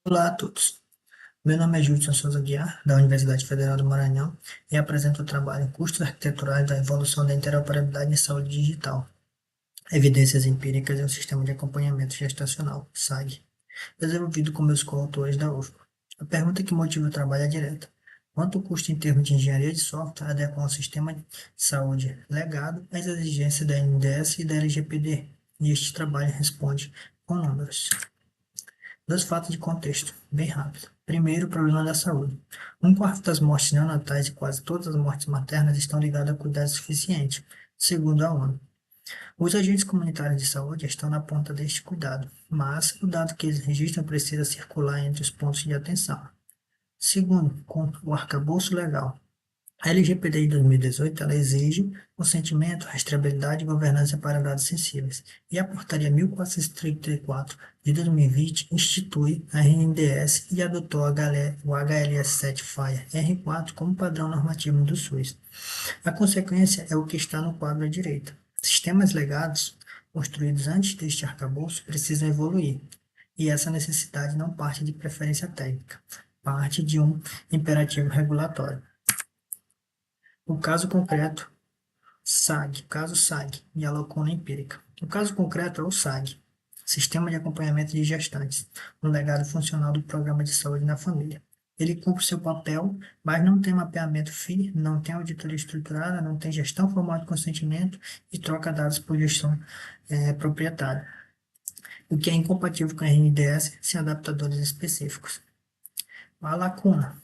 Olá a todos. Meu nome é Júlio Souza Guiar, da Universidade Federal do Maranhão, e apresento o trabalho Custos Arquiteturais da Evolução da Interoperabilidade em Saúde Digital, Evidências Empíricas em um Sistema de Acompanhamento Gestacional, SAG, desenvolvido com meus coautores da UFBA. A pergunta que motiva o trabalho é direta. Quanto custa em termos de engenharia de software adequar um sistema de saúde legado às exigências da NDS e da LGPD? E este trabalho responde com números. Dois fatos de contexto, bem rápido. Primeiro, o problema da saúde. Um quarto das mortes neonatais e quase todas as mortes maternas estão ligadas a cuidados suficientes, segundo a ONU. Os agentes comunitários de saúde estão na ponta deste cuidado, mas o dado que eles registram precisa circular entre os pontos de atenção. Segundo, com o arcabouço legal. A LGPD de 2018 ela exige consentimento, rastreabilidade e governança para dados sensíveis, e a Portaria 1434 de 2020 institui a RNDS e adotou o HLS7 FHIR R4 como padrão normativo do SUS. A consequência é o que está no quadro à direita. Sistemas legados, construídos antes deste arcabouço, precisam evoluir, e essa necessidade não parte de preferência técnica, parte de um imperativo regulatório. O caso concreto, SAG, caso SAG, e a lacuna empírica. O caso concreto é o SAG, Sistema de Acompanhamento de Gestantes, um legado funcional do Programa de Saúde na Família. Ele cumpre seu papel, mas não tem mapeamento FII, não tem auditoria estruturada, não tem gestão formal de consentimento e troca dados por gestão proprietária, o que é incompatível com a RNDS sem adaptadores específicos. A lacuna.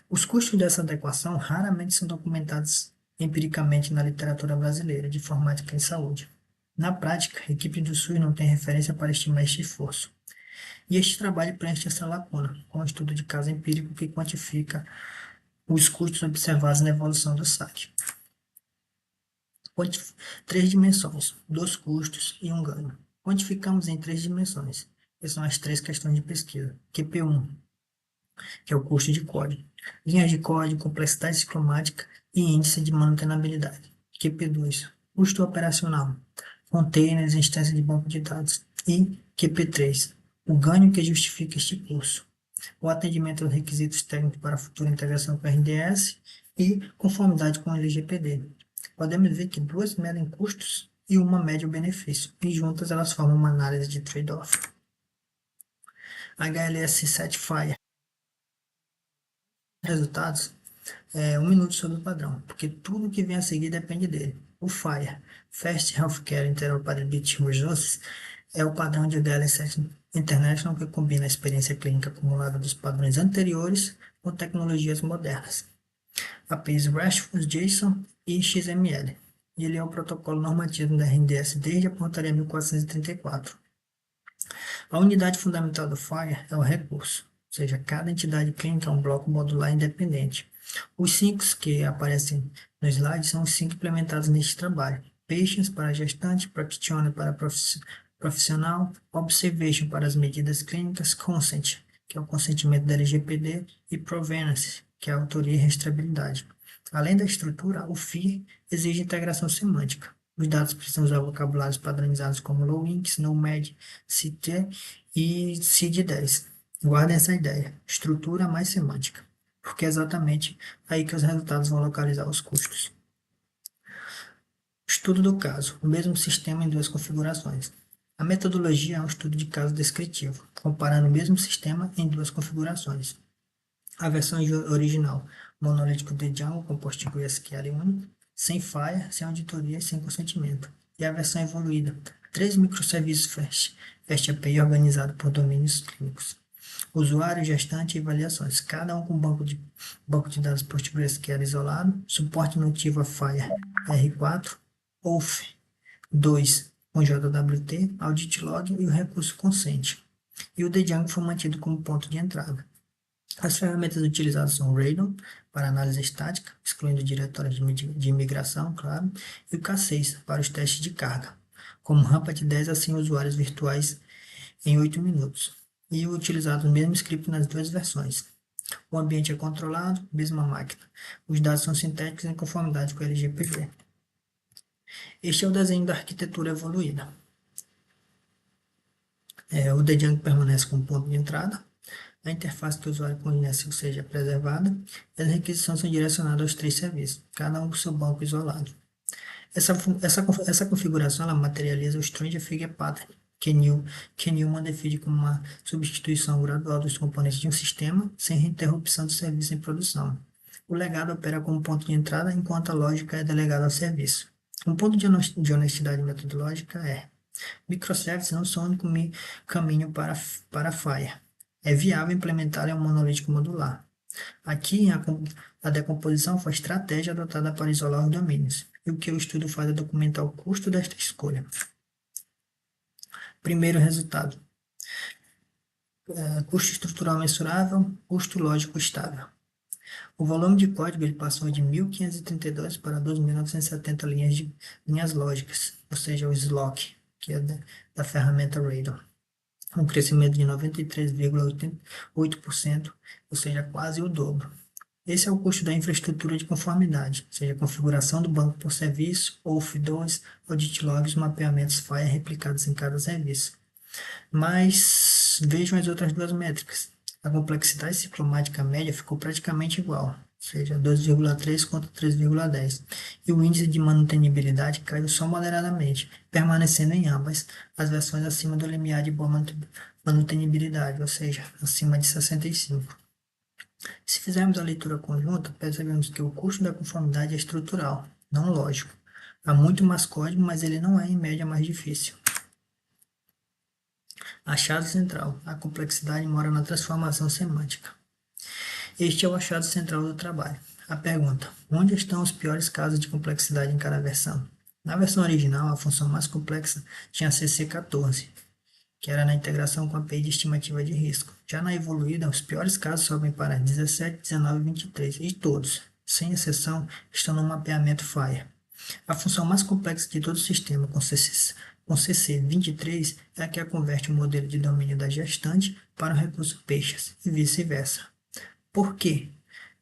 Os custos dessa adequação raramente são documentados empiricamente na literatura brasileira de informática em saúde. Na prática, a equipe do SUS não tem referência para estimar este esforço. E este trabalho preenche essa lacuna, com um estudo de caso empírico que quantifica os custos observados na evolução do SAC. Três dimensões, dois custos e um ganho. Quantificamos em três dimensões, que são as três questões de pesquisa. QP1, que é o custo de código, linhas de código, complexidade ciclomática e índice de manutenabilidade. QP2, custo operacional, containers, instância de banco de dados. E QP3, o ganho que justifica este curso, o atendimento aos requisitos técnicos para a futura integração com a RDS e conformidade com o LGPD. Podemos ver que duas medem custos e uma mede o benefício, e juntas elas formam uma análise de trade-off. HLS7 FHIR. Resultados um minuto sobre o padrão, porque tudo que vem a seguir depende dele. O FHIR, Fast Healthcare Interoperability Resources, é o padrão de DLSS International que combina a experiência clínica acumulada dos padrões anteriores com tecnologias modernas. APIs RESTful, JSON e XML. E ele é o protocolo normativo da RNDS desde a portaria 1434. A unidade fundamental do FHIR é o recurso, ou seja, cada entidade clínica é um bloco modular independente. Os 5 que aparecem no slide são os 5 implementados neste trabalho. Patients para gestante, Practitioner para profissional, Observation para as medidas clínicas, Consent, que é o consentimento da LGPD, e Provenance, que é a autoria e rastreabilidade. Além da estrutura, o FIR exige integração semântica. Os dados precisam usar vocabulários padronizados como LOWINX, NOMAD, CT e CID-10. Guardem essa ideia, estrutura mais semântica, porque é exatamente aí que os resultados vão localizar os custos. Estudo do caso, o mesmo sistema em duas configurações. A metodologia é um estudo de caso descritivo, comparando o mesmo sistema em duas configurações. A versão original, monolítico de Django com PostgreSQL único, sem FHIR, sem auditoria e sem consentimento. E a versão evoluída, 3 microserviços Fast API organizado por domínios clínicos. Usuário, gestante e avaliações, cada um com banco de dados PostgreSQL isolado, suporte nativo a FHIR R4, OAuth 2 com JWT, audit log e o recurso consent. E o Django foi mantido como ponto de entrada. As ferramentas utilizadas são o Radon, para análise estática, excluindo diretórios de imigração, claro, e o K6, para os testes de carga, como rampa de 10 a 100 usuários virtuais em 8 minutos. E utilizado o mesmo script nas duas versões. O ambiente é controlado, mesma máquina. Os dados são sintéticos em conformidade com o LGPD. Este é o desenho da arquitetura evoluída. O Django permanece como ponto de entrada. a interface que o usuário conhece seja preservada, e as requisições são direcionadas aos três serviços, cada um com seu banco isolado. Essa configuração ela materializa o Stranger Figure Pattern, que Newman define como uma substituição gradual dos componentes de um sistema sem interrupção do serviço em produção. O legado opera como ponto de entrada, enquanto a lógica é delegada ao serviço. Um ponto de honestidade metodológica é: microservices não são o único caminho para a FIRE. É viável implementá-la em um monolítico modular. Aqui, a decomposição foi a estratégia adotada para isolar os domínios, e o que o estudo faz é documentar o custo desta escolha. Primeiro resultado: custo estrutural mensurável, custo lógico estável. O volume de código ele passou de 1.532 para 2.970 linhas lógicas, ou seja, o SLOC, que é da ferramenta Radon. Um crescimento de 93,8%, ou seja, quase o dobro. Esse é o custo da infraestrutura de conformidade, seja configuração do banco por serviço, OAuth2, audit logs, mapeamentos FIRE replicados em cada serviço. Mas vejam as outras duas métricas. A complexidade ciclomática média ficou praticamente igual, ou seja, 2,3 contra 3,10. E o índice de manutenibilidade caiu só moderadamente, permanecendo em ambas as versões acima do limiar de boa manutenibilidade, ou seja, acima de 65. Se fizermos a leitura conjunta, percebemos que o custo da conformidade é estrutural, não lógico. Há muito mais código, mas ele não é, em média, mais difícil. Achado central. A complexidade mora na transformação semântica. Este é o achado central do trabalho. A pergunta: onde estão os piores casos de complexidade em cada versão? Na versão original, a função mais complexa tinha CC14, que era na integração com a API de estimativa de risco. Já na evoluída, os piores casos sobem para 17, 19 e 23, e todos, sem exceção, estão no mapeamento FIRE. A função mais complexa de todo o sistema, com CC23, é a que converte o modelo de domínio da gestante para o recurso peixes, e vice-versa. Por quê?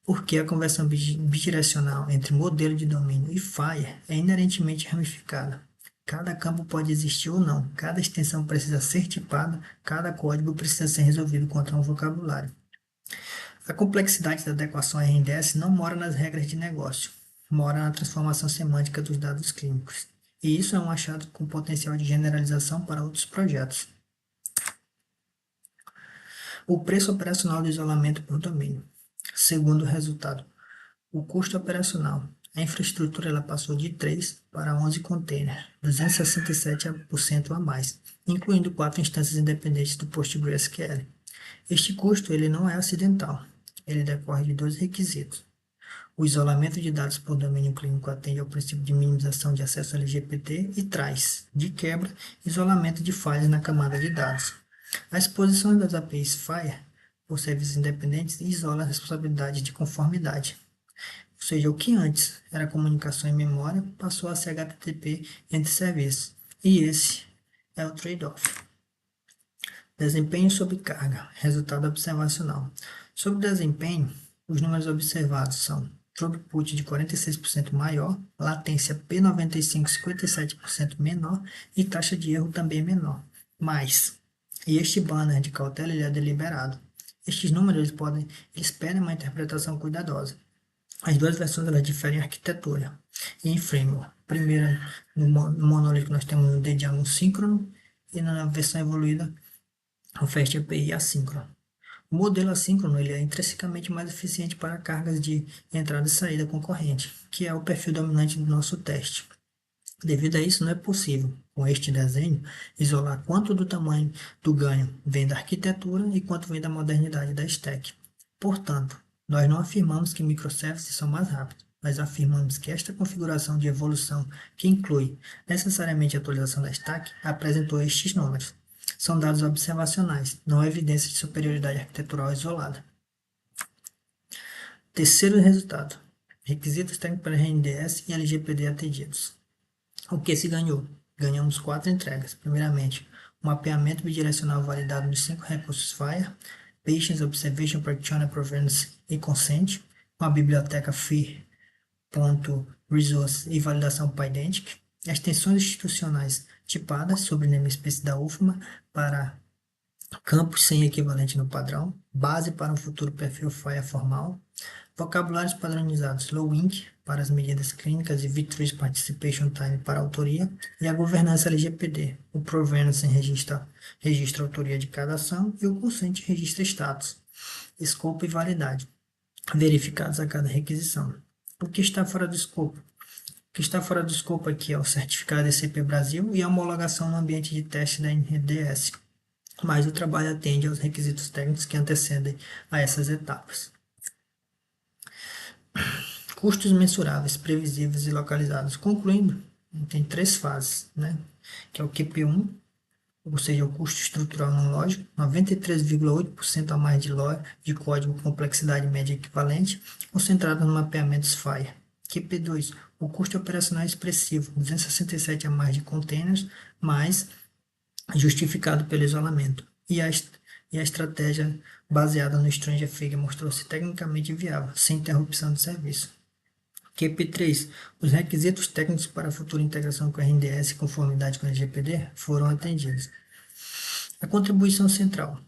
Porque a conversão bidirecional entre modelo de domínio e FIRE é inerentemente ramificada. Cada campo pode existir ou não, cada extensão precisa ser tipada, cada código precisa ser resolvido contra um vocabulário. A complexidade da adequação RNDS não mora nas regras de negócio, mora na transformação semântica dos dados clínicos. E isso é um achado com potencial de generalização para outros projetos. O preço operacional do isolamento por domínio. Segundo resultado, o custo operacional. A infraestrutura ela passou de 3 para 11 containers, 267% a mais, incluindo 4 instâncias independentes do PostgreSQL. Este custo ele não é acidental, ele decorre de dois requisitos. O isolamento de dados por domínio clínico atende ao princípio de minimização de acesso LGPD e traz, de quebra, isolamento de falhas na camada de dados. A exposição das APIs FIRE por serviços independentes isola a responsabilidade de conformidade. Ou seja, o que antes era comunicação em memória passou a ser HTTP entre serviços. E esse é o trade-off. Desempenho sob carga. Resultado observacional. Sobre desempenho, os números observados são throughput de 46% maior, latência P95 57% menor e taxa de erro também menor. E este banner de cautela ele é deliberado. Estes números eles pedem uma interpretação cuidadosa. As duas versões elas diferem em arquitetura e em framework. Primeiro, no monolítico nós temos o Django síncrono e na versão evoluída o FastAPI assíncrono. O modelo assíncrono ele é intrinsecamente mais eficiente para cargas de entrada e saída concorrente, que é o perfil dominante do nosso teste. Devido a isso, não é possível, com este desenho, isolar quanto do tamanho do ganho vem da arquitetura e quanto vem da modernidade da stack. Portanto, nós não afirmamos que microservices são mais rápidos, mas afirmamos que esta configuração de evolução, que inclui necessariamente a atualização da stack, apresentou estes números. São dados observacionais, não evidências de superioridade arquitetural isolada. Terceiro resultado: requisitos técnicos para RNDS e LGPD atendidos. O que se ganhou? Ganhamos 4 entregas. Primeiramente, um mapeamento bidirecional validado nos 5 recursos FIRE, Patience, Observation, Practitioner, Provenance e Consent, com a biblioteca FIR.resource e validação PyIdentic, extensões institucionais tipadas sobre namespace da UFMA para campos sem equivalente no padrão, base para um futuro perfil FIA formal, vocabulários padronizados Low-INC para as medidas clínicas e Victories Participation Time para a autoria, e a governança LGPD, o Provenance registra a autoria de cada ação e o Consent registra status, escopo e validade, verificados a cada requisição. O que está fora do escopo? O que está fora do escopo aqui é o certificado ECP Brasil e a homologação no ambiente de teste da NDS, mas o trabalho atende aos requisitos técnicos que antecedem a essas etapas. Custos mensuráveis, previsíveis e localizados. Concluindo, tem 3 fases, né? Que é o QP1, ou seja, o custo estrutural não lógico, 93,8% a mais de código complexidade média equivalente, concentrado no mapeamento FIRE. QP2, o custo operacional expressivo, 267 a mais de containers, mais justificado pelo isolamento. E a estratégia baseada no Stranger Figure mostrou-se tecnicamente viável, sem interrupção de serviço. QP3. Os requisitos técnicos para a futura integração com a RNDS e conformidade com a LGPD foram atendidos. A contribuição central.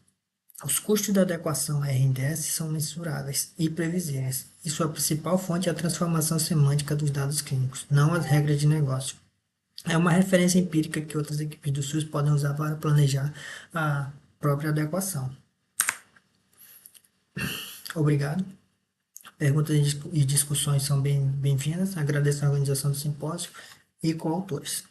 Os custos da adequação à RNDS são mensuráveis e previsíveis, e sua principal fonte é a transformação semântica dos dados clínicos, não as regras de negócio. É uma referência empírica que outras equipes do SUS podem usar para planejar a própria adequação. Obrigado. Perguntas e discussões são bem-vindas. Agradeço a organização do simpósio e coautores.